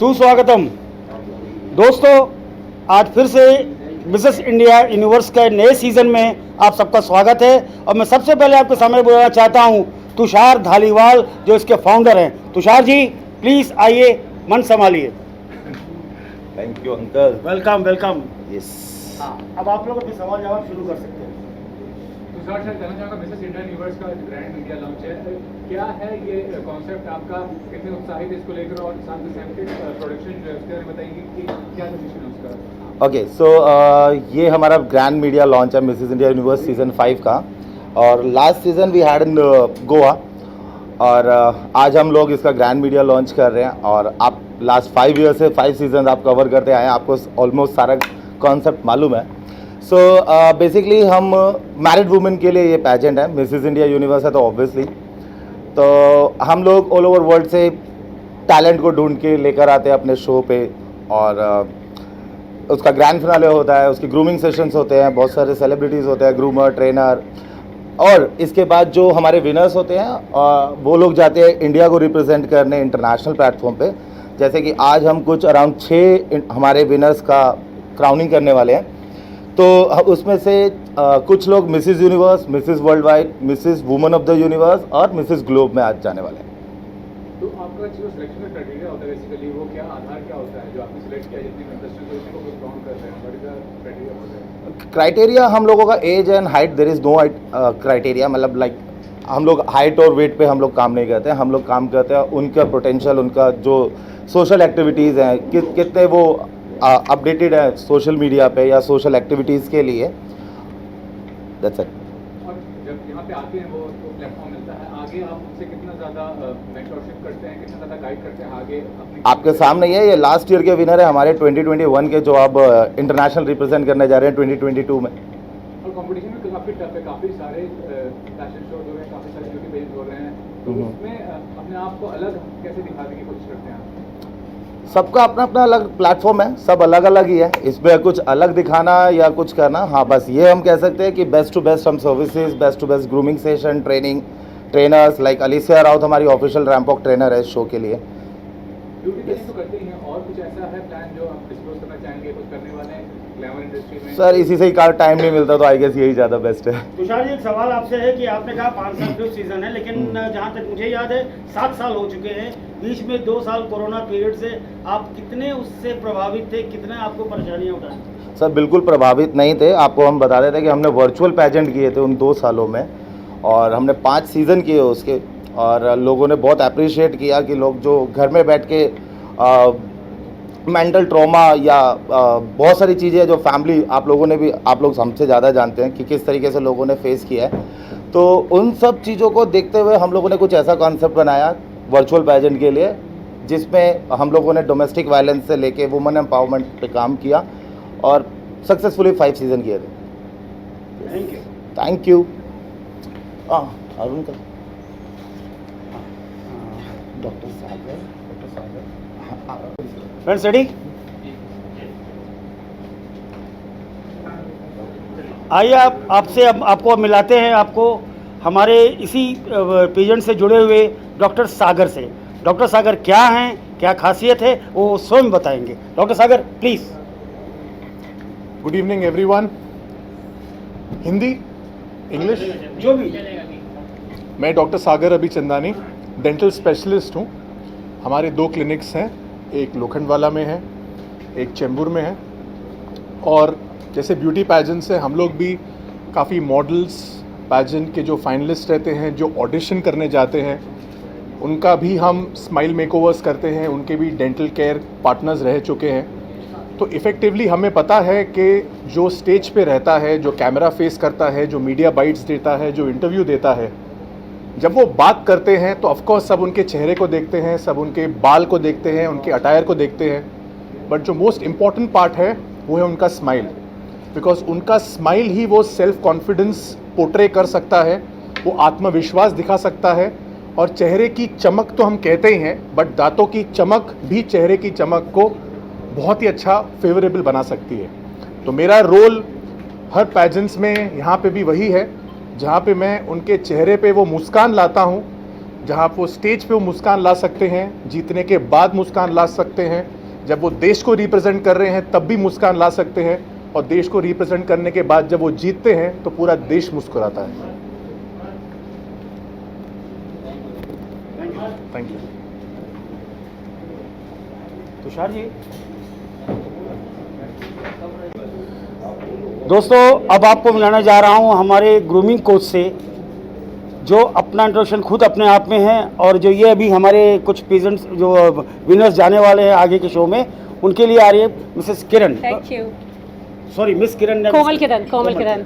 सुस्वागतम दोस्तों, आज फिर से मिसेस इंडिया यूनिवर्स के नए सीज़न में आप सबका स्वागत है। और मैं सबसे पहले आपके सामने बुलाना चाहता हूं तुषार धालीवाल, जो इसके फाउंडर हैं। तुषार जी, प्लीज़ आइए, मन संभालिए। Thank you uncle. Welcome welcome. Yes, हाँ, अब आप लोग अपने सवाल जवाब शुरू कर सकते हैं। तुषार सर, कहना चाहूँगा मिसेस इंडिया यूनिवर्स का ग्रैंड मीडिया लॉन्च है, क्या है ये कॉन्सेप्ट आपका, कितने उत्साहित इसको लेकर, और साथ में प्रोडक्शन जो है उसके बारे में बताइए कि क्या डिसीजन है उसका। ओके सो ये हमारा ग्रैंड मीडिया लॉन्च है मिसेस इंडिया यूनिवर्स सीज़न 5 का। और last season we had in Goa, और आज हम लोग इसका ग्रैंड मीडिया लॉन्च कर रहे हैं। और आप लास्ट 5 ईयर से 5 सीजन आप कवर करते आए हैं, आपको ऑलमोस्ट सारा कॉन्सेप्ट मालूम है। सो बेसिकली हम मैरिड वुमेन के लिए ये पैजेंट है। मिसेस इंडिया यूनिवर्स है तो ऑब्वियसली तो हम लोग ऑल ओवर वर्ल्ड से टैलेंट को ढूंढ के लेकर आते हैं अपने शो पे, और उसका ग्रैंड फिनाले होता है, उसकी ग्रूमिंग सेशंस होते हैं, बहुत सारे सेलिब्रिटीज़ होते हैं, ग्रूमर, ट्रेनर। और इसके बाद जो हमारे विनर्स होते हैं वो लोग जाते हैं इंडिया को रिप्रेजेंट करने इंटरनेशनल प्लेटफॉर्म पे। जैसे कि आज हम कुछ अराउंड 6 हमारे विनर्स का क्राउनिंग करने वाले हैं। तो उसमें से कुछ लोग Mrs universe, Mrs world wide, Mrs woman of the universe और मिसेस ग्लोब में आज जाने वाले हैं। तो आपका जो सिलेक्शन का क्राइटेरिया होता है बेसिकली, वो क्या आधार क्या होता है जो आपने सिलेक्ट किया, जितनी कंटेस्टेंट उसी को काउंट कर रहे हैं, व्हाट इज द क्राइटेरिया होता है? क्राइटेरिया हम लोगों का age and height, there is no criteria. मतलब लाइक हम लोग हाइट और वेट पे हम लोग काम नहीं करते हैं। हम लोग काम करते हैं उनका पोटेंशियल, उनका जो सोशल एक्टिविटीज़ हैं, कितने वो अपडेटेड है सोशल मीडिया पे या सोशल एक्टिविटीज़ के लिए। That's it. और जब यहाँ पे आते हैं वो प्लेटफॉर्म मिलता है, आगे आप उनसे कितना ज़्यादा मेंटरशिप करते हैं, कितना ज़्यादा गाइड करते हैं आगे अपनी? आपके सामने ये लास्ट ईयर के विनर है हमारे 2021 के, जो अब इंटरनेशनल रिप्रेजेंट करने जा रहे हैं 2022 में। और कंपटीशन में काफ़ी टफ है, काफ़ी सारे फैशन शोज हो रहे हैं, काफ़ी सारे ब्यूटी पेजेस हो रहे हैं, तो उसमें अपने आप को अलग कैसे दिखाने की कोशिश करते हैं आप? सबका अपना अपना अलग प्लेटफॉर्म है, सब अलग अलग ही है। इसमें कुछ अलग दिखाना या कुछ करना, हाँ बस ये हम कह सकते हैं कि बेस्ट टू बेस्ट हम services, best to best grooming session, training, trainers like Alicia Raut हमारी ऑफिशियल रैंपॉक ट्रेनर है शो के लिए। ब्यूटी पेजेस तो करते ही हैं, और कुछ ऐसा है प्लान जो आप डिस्क्लोज करना चाहेंगे, कुछ करने वाले हैं ग्लैमर इंडस्ट्री में? सर इसी से ही टाइम नहीं मिलता, तो आई गेस यही ज़्यादा बेस्ट है। तुषार जी, एक सवाल आपसे है कि आपने कहा 5 साल फिफ्थ सीज़न है, लेकिन जहाँ तक मुझे याद है 7 साल हो चुके हैं। बीच में 2 साल कोरोना पीरियड से आप कितने उससे प्रभावित थे, कितने आपको परेशानियाँ उठाई? सर बिल्कुल प्रभावित नहीं थे। आपको हम बता देते कि हमने वर्चुअल पैजेंट किए थे उन 2 सालों में, और हमने 5 सीज़न किए उसके। और लोगों ने बहुत अप्रिशिएट किया कि लोग जो घर में बैठ के मेंटल ट्रॉमा या बहुत सारी चीज़ें जो फैमिली, आप लोगों ने भी, आप लोग हमसे ज़्यादा जानते हैं कि किस तरीके से लोगों ने फेस किया है। तो उन सब चीज़ों को देखते हुए हम लोगों ने कुछ ऐसा कॉन्सेप्ट बनाया वर्चुअल पैजेंट के लिए, जिसमें हम लोगों ने डोमेस्टिक वायलेंस से लेके वुमेन एम्पावरमेंट पे काम किया और सक्सेसफुली 5 सीज़न किए थे। Thank you. Thank you. Arun का डॉक्टर सागर, फ्रेंड्स रेडी? आइए आपसे अब आपको मिलाते हैं आपको हमारे इसी पेजेंट से जुड़े हुए डॉक्टर सागर से। डॉक्टर सागर क्या हैं, क्या खासियत है, वो स्वयं बताएंगे। Doctor Sagar please. Good evening everyone. Hindi, English, जो भी। मैं डॉक्टर सागर अभिचंदानी डेंटल स्पेशलिस्ट हूँ। हमारे 2 क्लिनिक्स हैं, एक लोखंडवाला में है, एक चेंबूर में है। और जैसे ब्यूटी पैजेंट से हम लोग भी काफ़ी मॉडल्स पैजेंट के जो फाइनलिस्ट रहते हैं, जो ऑडिशन करने जाते हैं, उनका भी हम स्माइल मेकओवर्स करते हैं, उनके भी डेंटल केयर पार्टनर्स रह चुके हैं। तो इफ़ेक्टिवली हमें पता है कि जो स्टेज पे रहता है, जो कैमरा फेस करता है, जो मीडिया बाइट्स देता है, जो इंटरव्यू देता है, जब वो बात करते हैं तो ऑफकोर्स सब उनके चेहरे को देखते हैं, सब उनके बाल को देखते हैं, उनके अटायर को देखते हैं, बट जो मोस्ट इम्पॉर्टेंट पार्ट है वो है उनका स्माइल। बिकॉज उनका स्माइल ही वो सेल्फ कॉन्फिडेंस पोर्ट्रे कर सकता है, वो आत्मविश्वास दिखा सकता है। और चेहरे की चमक तो हम कहते ही हैं, बट दांतों की चमक भी चेहरे की चमक को बहुत ही अच्छा फेवरेबल बना सकती है। तो मेरा रोल हर पैजेंट्स में यहाँ पे भी वही है, जहाँ पे मैं उनके चेहरे पे वो मुस्कान लाता हूँ, जहाँ वो स्टेज पे वो मुस्कान ला सकते हैं, जीतने के बाद मुस्कान ला सकते हैं, जब वो देश को रिप्रेजेंट कर रहे हैं तब भी मुस्कान ला सकते हैं, और देश को रिप्रेजेंट करने के बाद जब वो जीतते हैं तो पूरा देश मुस्कुराता है। Thank you. तुषार जी। दोस्तों, अब आपको मिलाने जा रहा हूं हमारे ग्रूमिंग कोच से, जो अपना इंट्रोडक्शन खुद अपने आप में है, और जो ये अभी हमारे कुछ पेजेंट्स जो विनर्स जाने वाले हैं आगे के शो में, उनके लिए आ रही है Mrs Kiran. Thank you. Sorry, miss Kiran. Komal Kiran.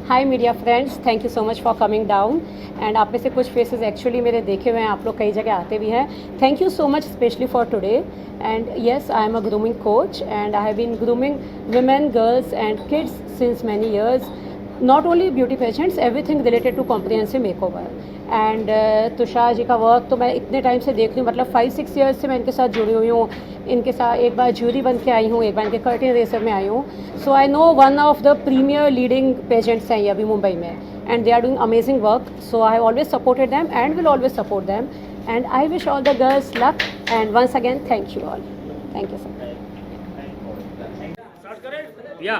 Hi media friends, thank you so much for coming down. And आप में से कुछ फेसेस एक्चुअली मेरे देखे हुए हैं, आप लोग कई जगह आते भी हैं। Thank you so much especially for today. And yes, I am a grooming coach and I have been grooming women, girls and kids since many years. Not only beauty patients, everything related to comprehensive makeover. And Tushar ji का work तो मैं इतने time से देख रही हूँ, मतलब 5-6 years से मैं इनके साथ जुड़ी हुई हूँ। इनके साथ एक बार ज्यूरी बन के आई हूँ, एक बार इनके कर्टेन रेसर में आई हूँ। So I know one of the premier leading pageants हैं ये अभी मुंबई में, and they are doing amazing work. So I have always supported them and will always support them, and I wish all the girls luck, and once again thank you all. Thank you so much. Start करें या?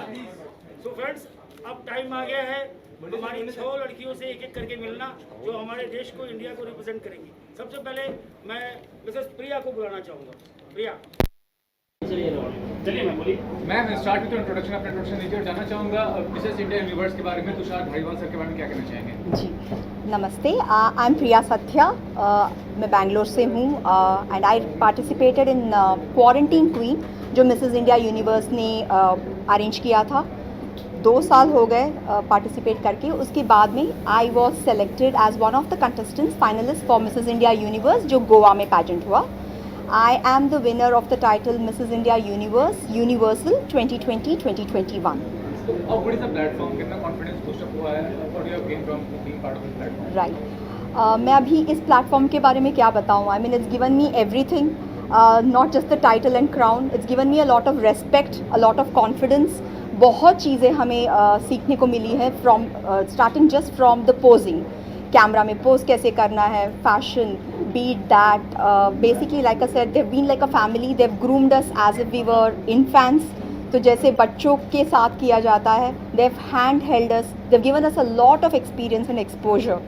So friends, अब time आ गया है हमारी 6 लड़कियों से एक एक करके मिलना, जो हमारे देश को, इंडिया को रिप्रेजेंट करेंगी। सबसे पहले मैं मिसेस प्रिया को बुलाना चाहूँगा। प्रिया, चलिए मैं बोली। मैम, स्टार्ट विद इंट्रोडक्शन, अपना इंट्रोडक्शन दीजिए। और जानना चाहूँगा मिसेस इंडिया यूनिवर्स के बारे में, तुषार धालीवाल सर के बारे में क्या कहना चाहेंगे? जी नमस्ते, आई एम प्रिया सत्या, मैं बैंगलोर से हूँ and I participated in quarantine queen, जो मिसेस इंडिया यूनिवर्स ने अरेंज किया था। 2 साल हो गए पार्टिसिपेट करके। उसके बाद में I was selected as one of the contestants finalist for Mrs India Universe, जो गोवा में पैजेंट हुआ। I am the winner of the title Mrs India Universe universal 2020-2021। और बड़ी सा प्लेटफॉर्म, कितना कॉन्फिडेंस बूस्ट अप हुआ है, what do you have gain from being part of this platform? Right, मैं अभी इस प्लेटफॉर्म के बारे में क्या बताऊँ। I mean it's given me everything, not just the title and crown, it's given me a lot of respect, a lot of confidence. बहुत चीज़ें हमें सीखने को मिली है, from starting just from the posing, camera में पोज कैसे करना है, fashion, beat that, basically like I said, they have been like a family, they have groomed us as if we were infants. तो जैसे बच्चों के साथ किया जाता है, they have hand held us, they have given us a lot of experience and exposure,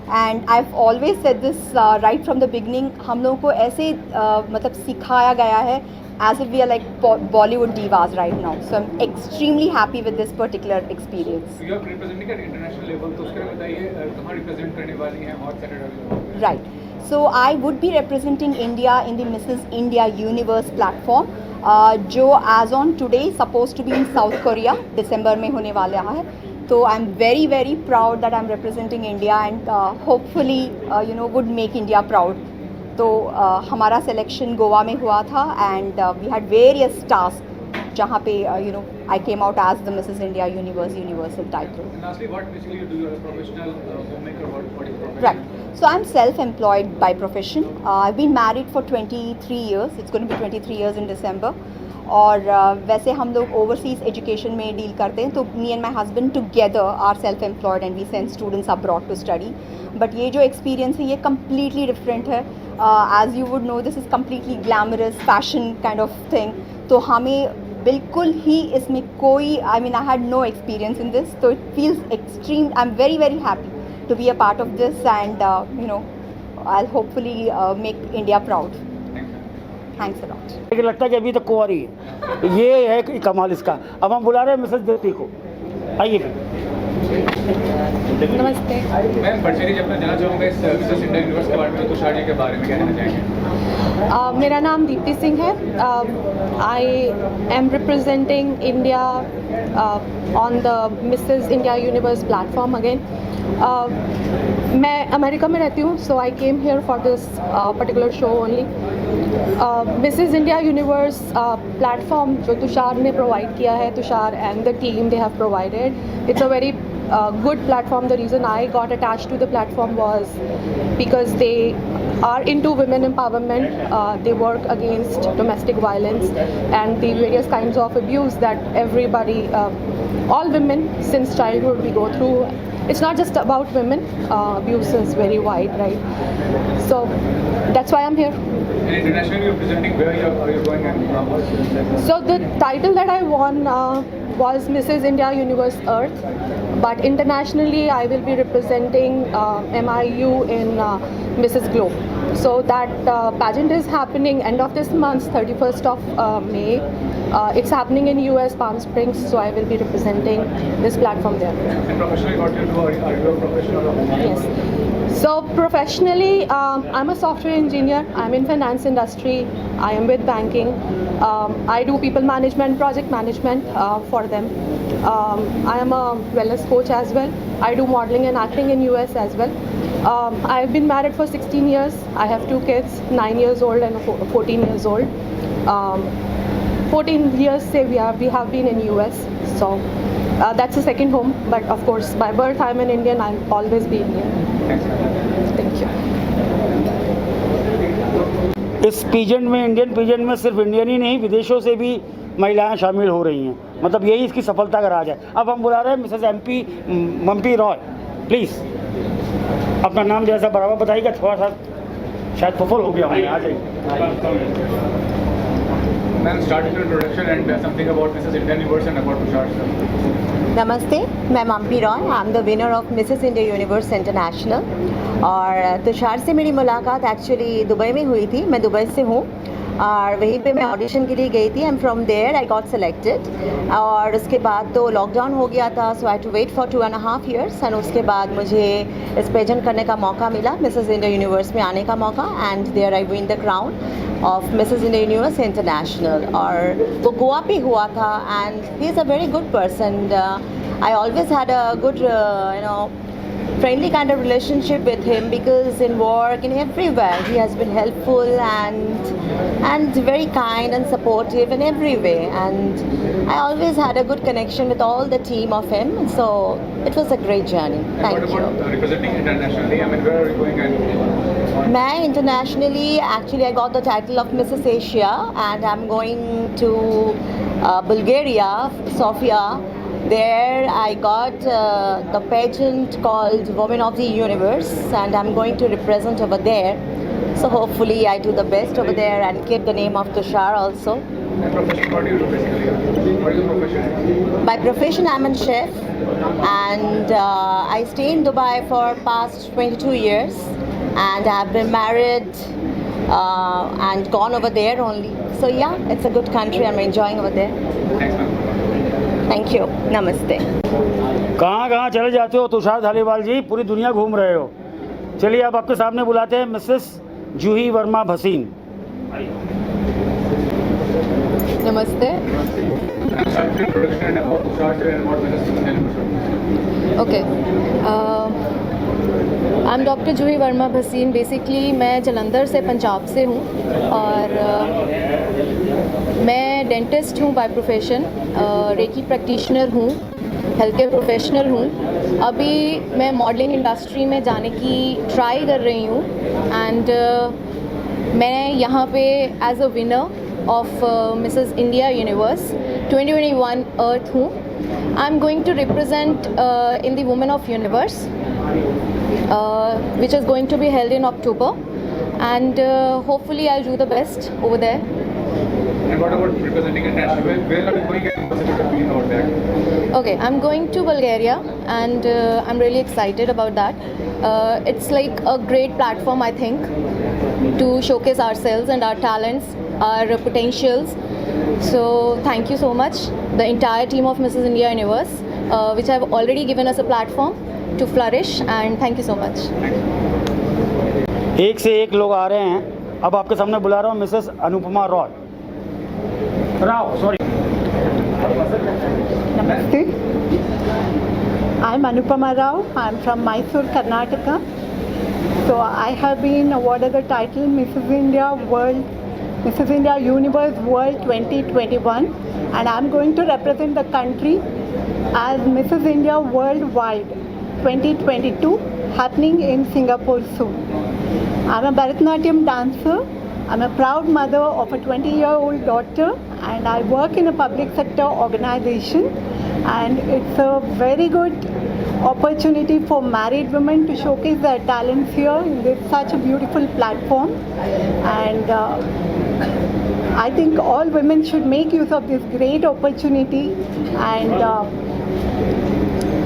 and I have always said this right from the beginning. हम लोगों को ऐसे मतलब सिखाया गया है as if we are like Bollywood divas right now. So I'm extremely happy with this particular experience. You are representing at international level, तो उसके बारे में बताइए, कहाँ रिप्रेजेंट करने वाली हैं और Saturday? Right. So I would be representing India in the Mrs. India Universe platform, जो as on today supposed to be in South Korea, December में होने वाला है। तो I'm very very proud that I'm representing India and hopefully you know would make India proud. तो हमारा selection Goa में हुआ था and we had various task, जहाँ पे you know I came out as the Mrs India Universe universal title. Lastly, what basically you do? You are a professional homemaker. What is profession? Right. So I'm self-employed by profession. I've been married for 23 years. It's going to be 23 years in December. और वैसे हम लोग overseas education में deal करते हैं, तो me and my husband together are self employed and we send students abroad to study. But ये जो एक्सपीरियंस है ये कम्प्लीटली डिफरेंट है। As you would know, this is completely glamorous fashion kind of thing. तो हमें बिल्कुल ही इसमें कोई, I mean I had no experience in this, तो it feels extreme. I am very very happy to be a part of this and you know I will hopefully make India proud. Thanks a lot. लेकिन लगता है कि अभी तक कुंवारी है, ये है कि कमाल इसका। अब हम बुला रहे हैं मिसेस दीप्ति को, आइए। नमस्ते। मैम, बच्चे अपना जानना चाहूँगा इस मिसेस इंडिया यूनिवर्स के बारे में, तुषार जी के बारे में क्या कहना चाहेंगे? मेरा नाम दीप्ति सिंह है। I am representing India on the Mrs India Universe platform again. मैं अमेरिका में रहती हूँ, so I came here for this particular show only. Mrs India Universe platform जो तुषार ने प्रोवाइड किया है, Tushar and the team they have provided, it's a very good platform. The reason I got attached to the platform was because they are into women empowerment. They work against domestic violence and the various kinds of abuse that everybody, all women since childhood we go through. It's not just about women, abuse is very wide, right? So that's why I'm here. And internationally, you're presenting where you're going and So the title that I won was Mrs. India Universe Earth, but internationally I will be representing MIU in Mrs. Globe. So that pageant is happening end of this month, 31st of May. It's happening in US, Palm Springs, so I will be representing this platform there. And professionally, what you do? Are you a professional? Yes. So professionally, I'm a software engineer. I'm in finance industry. I am with banking. I do people management, project management for them. I am a wellness coach as well. I do modeling and acting in US as well. I've been married for 16 years. I have 2 kids, 9 years old and 14 years old. 14 years say we have been in US. So that's the second home. But of course, by birth I'm an Indian. I'll always be Indian. Thank you. इस peasant में, Indian peasant में सिर्फ Indian ही नहीं, विदेशों से भी महिलाएं शामिल हो रही हैं। मतलब यही इसकी सफलता का राज है। अब हम बुला रहे हैं मिसेस मम्पी रॉय, प्लीज़ अपना नाम जैसा बराबर बताइएगा, थोड़ा सा शायद सफल हो गया हूँ। आ जाइए। Ma'am, start with your introduction and something about Mrs. Indian Universe and about Tushar. नमस्ते, मैं Mampi Roy, I am the winner of Mrs India Universe international. और तुषार से मेरी मुलाकात एक्चुअली दुबई में हुई थी। मैं दुबई से हूँ और वहीं पे मैं ऑडिशन के लिए गई थी। I am from there, I got selected. और उसके बाद तो लॉकडाउन हो गया था, so I to wait for 2.5 years। And उसके बाद मुझे इस पेजेंट करने का मौका मिला, मिसेस इंडिया यूनिवर्स में आने का मौका। And there I win the crown of Mrs India Universe international. और वो गोवा पे हुआ था and he is a very good person. I always had a good friendly kind of relationship with him, because in work and everywhere he has been helpful and very kind and supportive in every way, and I always had a good connection with all the team of him, so it was a great journey. Thank you. What about representing internationally? I mean, where are you going? And मैं internationally, actually I got the title of Mrs. Asia and I'm going to Bulgaria, Sofia. There I got the pageant called Women of the Universe, and I'm going to represent over there. So hopefully I do the best over there and keep the name of Tushar also. and profession, what do you do basically? What is your profession? By profession I'm a chef, and I stay in Dubai for past 22 years, and I've been married and gone over there only. So yeah, it's a good country. I'm enjoying over there. Thanks, ma'am. Thank you. Namaste. कहाँ कहाँ चले जाते हो तुषार धालीवाल जी, पूरी दुनिया घूम रहे हो। चलिए अब आपके सामने बुलाते हैं Mrs Juhi Verma Bhasin. Namaste. And start with your introduction and about Tushar and about Mrs. Indian Universe. Okay. I am doctor Juhi Verma Bhasin. Basically मैं जलंधर से, पंजाब से हूँ और मैं डेंटिस्ट हूँ बाय प्रोफेशन, रेकी प्रैक्टिशनर हूँ, हेल्थ केयर प्रोफेशनल हूँ। अभी मैं मॉडलिंग इंडस्ट्री में जाने की ट्राई कर रही हूँ एंड मैं यहाँ पे as a winner of Mrs India Universe 2021 earth हूँ। I am going to represent in the women of universe which is going to be held in October, and hopefully I'll do the best over there. And what about representing internationally? Where are you going and what's the feeling about that? Okay, I'm going to Bulgaria and I'm really excited about that. It's like a great platform, I think, to showcase ourselves and our talents, our potentials. So thank you so much, the entire team of Mrs. India Universe, which have already given us a platform to flourish, and thank you so much. एक से एक लोग आ रहे हैं। अब आपके सामने बुला रहा हूँ Mrs Anupama Roy Rao, sorry. Namaste. I'm Anupama Rao. I'm from Mysore, Karnataka. So I have been awarded the title Mrs. India Universe World 2021, and I'm going to represent the country as Mrs. India Worldwide 2022, happening in Singapore soon. I'm a Bharatanatyam dancer. I'm a proud mother of a 20-year-old daughter, and I work in a public sector organization. And it's a very good opportunity for married women to showcase their talents here in this such a beautiful platform. And I think all women should make use of this great opportunity, and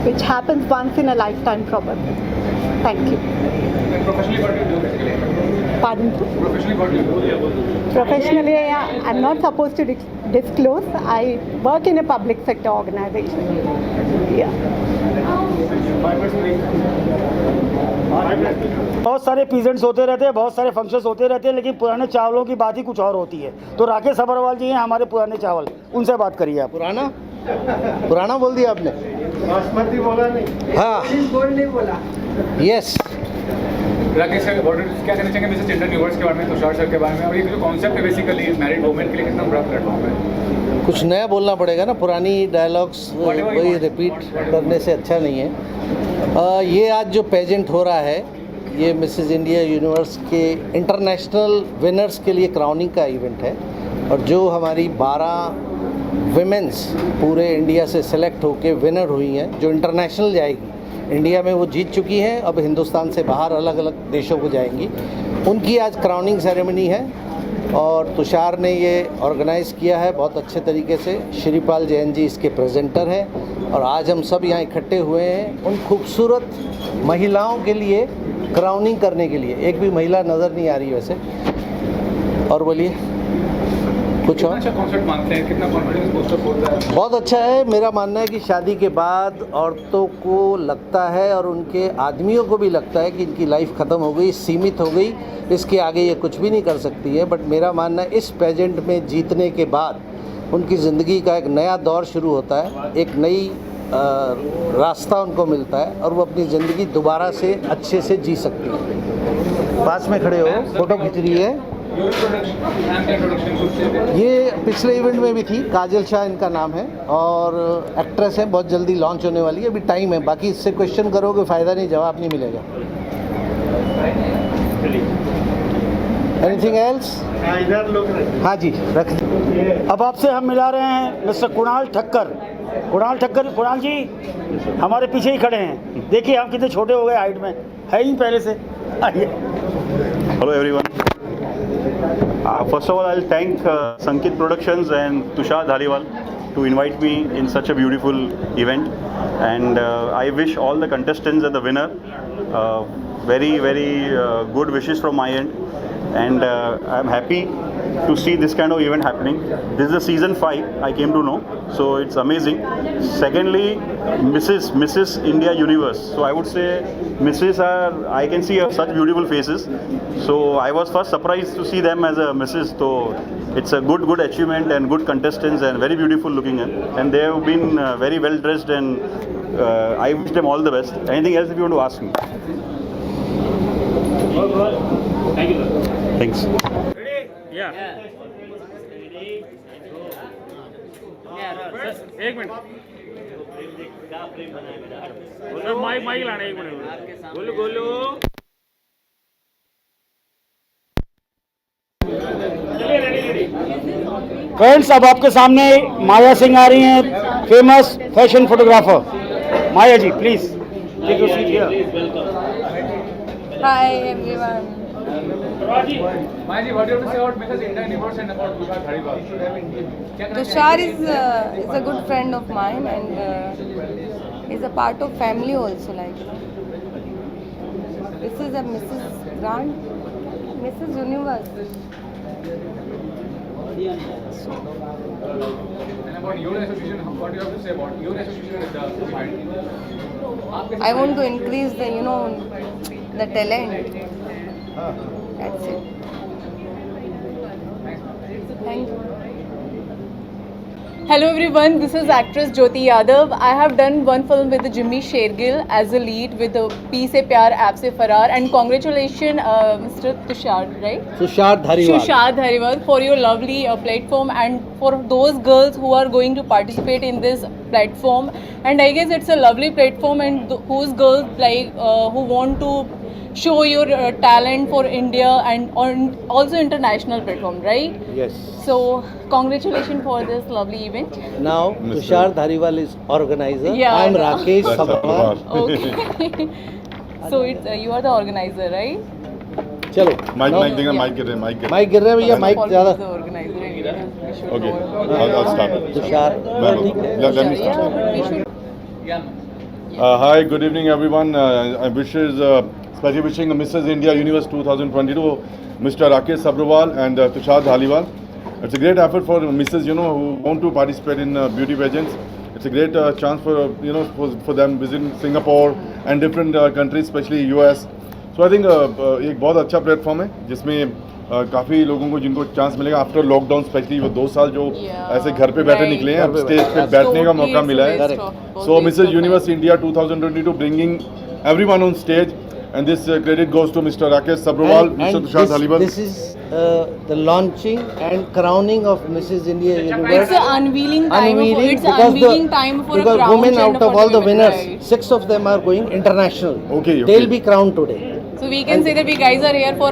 which happens once in a lifetime probably. Thank you. And professionally, what do you do basically? Pardon? Professionally, what do you do? Professionally, I'm not supposed to disclose. I work in a public sector organization. Yeah. बहुत सारे peasants होते रहते हैं, बहुत सारे functions होते रहते हैं, लेकिन पुराने चावलों की बात ही कुछ और होती है। तो राकेश सबरवाल जी हैं हमारे पुराने चावल, उनसे बात करिए आप। पुराना बोल दिया आपने। बासमती बोला नहीं। हाँ, यस। राकेश सर, क्या कहना चाहेंगे मिसेस इंडिया यूनिवर्स के बारे में, तुषार सर के बारे में, और ये जो कॉन्सेप्ट है बेसिकली मैरिड वुमेन के लिए कितना बड़ा प्लेटफॉर्म है? कुछ नया बोलना पड़ेगा ना, पुरानी डायलॉग्स वही रिपीट करने से अच्छा नहीं है। ये आज जो पेजेंट हो रहा है, ये मिसेस इंडिया यूनिवर्स के इंटरनेशनल विनर्स के लिए क्राउनिंग का इवेंट है, और जो हमारी 12 विमेंस पूरे इंडिया से सेलेक्ट होके विनर हुई हैं, जो इंटरनेशनल जाएगी। इंडिया में वो जीत चुकी हैं, अब हिंदुस्तान से बाहर अलग अलग देशों को जाएंगी। उनकी आज क्राउनिंग सेरेमनी है, और तुषार ने ये ऑर्गेनाइज़ किया है बहुत अच्छे तरीके से। श्रीपाल जैन जी इसके प्रेजेंटर हैं, और आज हम सब यहाँ इकट्ठे हुए हैं उन खूबसूरत महिलाओं के लिए क्राउनिंग करने के लिए। एक भी महिला नज़र नहीं आ रही वैसे। और बोलिए कुछ और। अच्छा कॉन्सेप्ट मानते हैं, कितना कॉन्फिडेंस बूस्टअप होता है? बहुत अच्छा है। मेरा मानना है कि शादी के बाद औरतों को लगता है, और उनके आदमियों को भी लगता है कि इनकी लाइफ ख़त्म हो गई, सीमित हो गई, इसके आगे ये कुछ भी नहीं कर सकती है। बट मेरा मानना है इस पेजेंट में जीतने के बाद उनकी ज़िंदगी का एक नया दौर शुरू होता है, एक नई रास्ता उनको मिलता है, और वो अपनी ज़िंदगी दोबारा से अच्छे से जी सकती है। पास में खड़े हो, फ़ोटो खींच रही है। ये पिछले इवेंट में भी थी, काजल शाह इनका नाम है, और एक्ट्रेस है, बहुत जल्दी लॉन्च होने वाली है, अभी टाइम है। बाकी इससे क्वेश्चन करोगे फ़ायदा नहीं, जवाब नहीं मिलेगा। Anything else? हाँ जी, रख। अब आपसे हम मिला रहे हैं मिस्टर कुणाल ठक्कर। कुणाल जी हमारे पीछे ही खड़े हैं। देखिए हम कितने छोटे हो गए हाइट में, है ही पहले से। आइए। Hello everyone. First of all, I'll thank Sankit Productions and Tushar Dhaliwal to invite me in such a beautiful event, and I wish all the contestants and the winner very good wishes from my end, and I'm happy to see this kind of event happening. This is the season 5, I came to know, so it's amazing. Secondly, Mrs. India Universe. So I would say Mrs. I can see such beautiful faces. So I was first surprised to see them as a Mrs. So it's a good achievement, and good contestants, and very beautiful looking, and they have been very well dressed, and I wish them all the best. Anything else if you want to ask me? Thanks. एक minute mike लाना, एक minute Golu friends, अब आपके सामने माया सिंह आ रही हैं, famous fashion photographer. Maya ji please take your seat here. Hi everyone. Maya ji, what do you have to say about Mrs. India Universe and about Tushar Dhaliwal? Tushar is a good friend of mine, and is a part of family also. Like, this is a Mrs. Universe. And about your association, what do you have to say about your association with the event? I want to increase the talent. That's it. Thank you. Hello everyone, this is actress Jyoti Yadav. I have done one film with Jimmy Shergill as a lead with P Se Pyar Aap Se Farar, and congratulations Mr. Tushar, right? Tushar Dhariwal. Tushar Dhariwal for your lovely platform, and for those girls who are going to participate in this platform. And I guess it's a lovely platform, and whose girls like who want to show your talent for India and on also international platform, right? Yes. So congratulations for this lovely event. Now Tushar Dhaliwal is organizer. Yeah, I am I know. Rakesh Sabharwal. Okay. So it's you are the organizer, right? चलो mic now- mic देंगे, mic गिर रहे हैं, mic गिर mic गिर रहा है भैया, माइक Paul ज़्यादा is the organizer. We should okay know. I'll start. Tushar ठीक है Let me Yeah, start. but we should. Hi, good evening everyone. I wishes, especially wishing Mrs. India Universe 2022, Mr. Rakesh Sabharwal and Tushar Dhaliwal. It's a great effort for Mrs. who want to participate in beauty pageants. It's a great chance for for them visiting Singapore and different countries, especially US. So I think एक बहुत अच्छा platform है जिसमें काफ़ी लोगों को जिनको chance मिलेगा आफ्टर लॉकडाउन, स्पेशली वो 2 साल जो ऐसे घर पे बैठे निकले हैं, अब स्टेज पे बैठने का मौका मिला है. So Mrs. Universe India 2022 bringing everyone on stage, and this credit goes to Mr. Rakesh Sabharwal, Mr. Tushar Dhaliwal. This is the launching and crowning of Mrs. India Universe. It's an unveiling time. It's an because unveiling time for a because crown women and out for of all the women, winners, right? 6 of them are going international. Okay. They'll be crowned today. So we can say that we guys are here for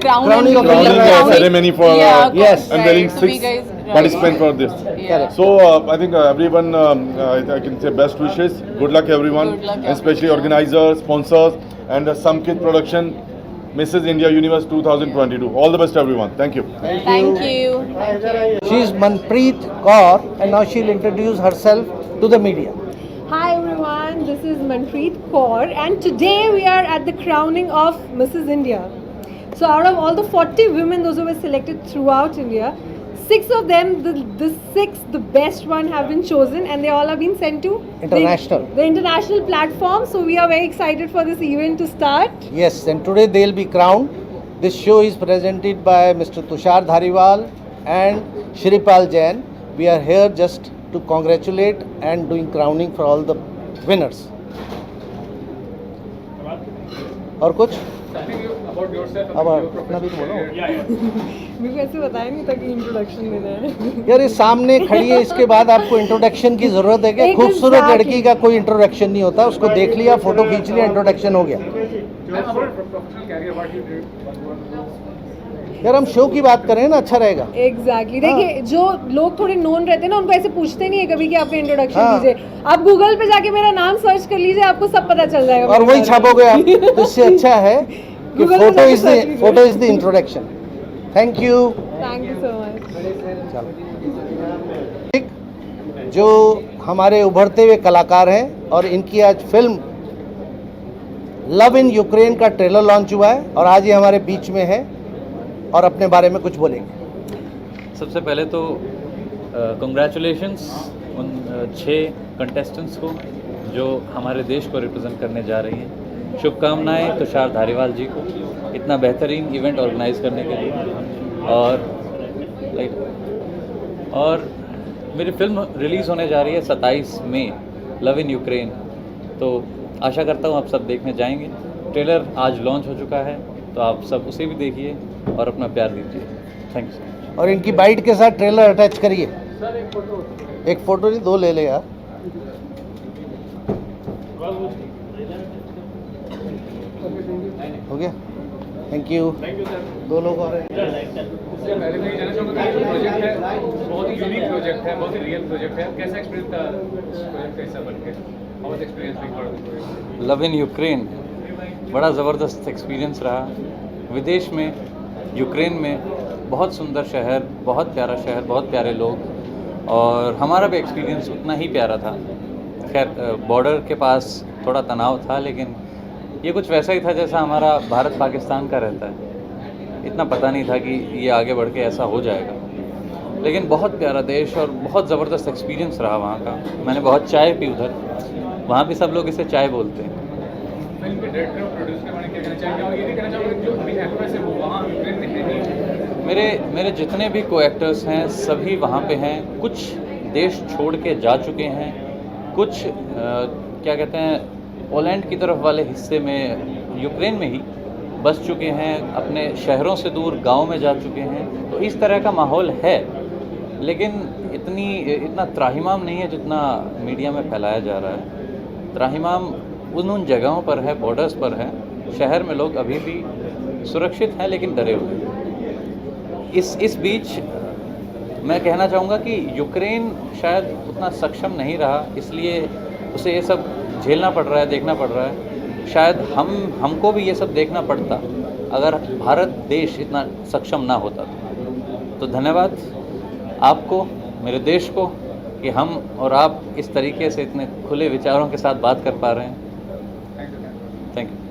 Crowning of Crowning Crowning. ceremony for Yes. unveiling right. So we 6 guys, participants for this. Yeah. So I think everyone, I can say best wishes, good luck everyone, Good luck, and especially organizers, sponsors, and Samkit Production, Mrs. India Universe 2022. All the best everyone. Thank you. Thank you. She is Manpreet Kaur, and now she'll introduce herself to the media. Hi everyone, this is Manpreet Kaur and today we are at the crowning of Mrs. India. So out of all the 40 women those who were selected throughout India, 6 of them, the best one have been chosen and they all have been sent to International. the international platform. So we are very excited for this event to start. Yes, and today they'll be crowned. This show is presented by Mr. Tushar Dhaliwal and Shripal Jain. We are here just to congratulate and doing crowning for all the winners. और कुछ? Something about yourself. अब your अपना भी तो बोलो. मेरे को ऐसे बताया नहीं था कि इंट्रोडक्शन देना है. यार ये सामने खड़ी है, इसके बाद आपको इंट्रोडक्शन की जरूरत है क्या? खूबसूरत लड़की का कोई इंट्रोडक्शन नहीं होता, उसको देख लिया, फोटो खींच लिया, इंट्रोडक्शन हो गया. Professional career, what you did. यार हम शो की बात करें ना, अच्छा रहेगा. एग्जैक्टली देखिए, जो लोग थोड़े नोन रहते हैं ना, उनको ऐसे पूछते नहीं है कभी कि आप इंट्रोडक्शन हाँ. दीजिए. आप गूगल पे जाके मेरा नाम सर्च कर लीजिए, आपको सब पता चल जाएगा. और वही छापोगे आप. तो इससे अच्छा है कि Google पे फोटो जाके इज search कीजिए. Photo is the introduction. Thank you. Thank you so much. जो हमारे उभरते हुए कलाकार हैं और इनकी आज फिल्म लव इन यूक्रेन का ट्रेलर लॉन्च हुआ है और आज ये हमारे बीच में है और अपने बारे में कुछ बोलेंगे. सबसे पहले तो कंग्रेचुलेशंस उन 6 कंटेस्टेंट्स को जो हमारे देश को रिप्रेजेंट करने जा रही हैं. शुभकामनाएं तुषार धारीवाल जी को इतना बेहतरीन इवेंट ऑर्गेनाइज करने के लिए. और मेरी फिल्म रिलीज़ होने जा रही है 27 मई, लव इन यूक्रेन. तो आशा करता हूँ आप सब देखने जाएंगे. ट्रेलर आज लॉन्च हो चुका है, तो आप सब उसे भी देखिए और अपना प्यार दीजिए. Thank you. और इनकी बाइट के साथ ट्रेलर अटैच करिए. एक फोटो नहीं, 2 ले ले यार. हो गया. Thank you. 2 लोग और हैं. इससे पहले मैं ये जानना चाहूँगा कि प्रोजेक्ट है बहुत ही यूनिक प्रोजेक्ट है, बहुत ही रियल प्रोजेक्ट है. कैसा एक्सपीरियंस था प्रोजेक्ट का हिस्सा बनके? How was experience being part of the project? Love in Ukraine बड़ा ज़बरदस्त एक्सपीरियंस रहा. विदेश में, यूक्रेन में बहुत सुंदर शहर, बहुत प्यारा शहर, बहुत प्यारे लोग, और हमारा भी एक्सपीरियंस उतना ही प्यारा था. खैर बॉर्डर के पास थोड़ा तनाव था, लेकिन ये कुछ वैसा ही था जैसा हमारा भारत पाकिस्तान का रहता है. इतना पता नहीं था कि ये आगे बढ़ के ऐसा हो जाएगा, लेकिन बहुत प्यारा देश और बहुत ज़बरदस्त एक्सपीरियंस रहा वहाँ का. मैंने बहुत चाय पी उधर. वहाँ भी सब लोग इसे चाय बोलते हैं. फिल्म के डायरेक्टर और प्रोड्यूसर के बारे में क्या कहना चाहेंगे? और ये भी कहना चाहूँगा कि जो अभी एक्ट्रेस है वो वहाँ यूक्रेन में है नहीं. मेरे जितने भी को एक्टर्स हैं सभी वहाँ पे हैं. कुछ देश छोड़ के जा चुके हैं, कुछ क्या कहते हैं पोलैंड की तरफ वाले हिस्से में यूक्रेन में ही बस चुके हैं, अपने शहरों से दूर गांव में जा चुके हैं. तो इस तरह का माहौल है, लेकिन इतना त्राहिमाम नहीं है जितना मीडिया में फैलाया जा रहा है. त्राहिमाम उन जगहों पर है, बॉर्डर्स पर है, शहर में लोग अभी भी सुरक्षित हैं लेकिन डरे हुए हैं। इस बीच मैं कहना चाहूँगा कि यूक्रेन शायद उतना सक्षम नहीं रहा, इसलिए उसे ये सब झेलना पड़ रहा है, देखना पड़ रहा है। शायद हमको भी ये सब देखना पड़ता अगर भारत देश इतना सक्षम ना होता। तो धन्यवाद आपको, मेरे देश को, कि हम और आप इस तरीके से इतने खुले विचारों के साथ बात कर पा रहे हैं। Thank you.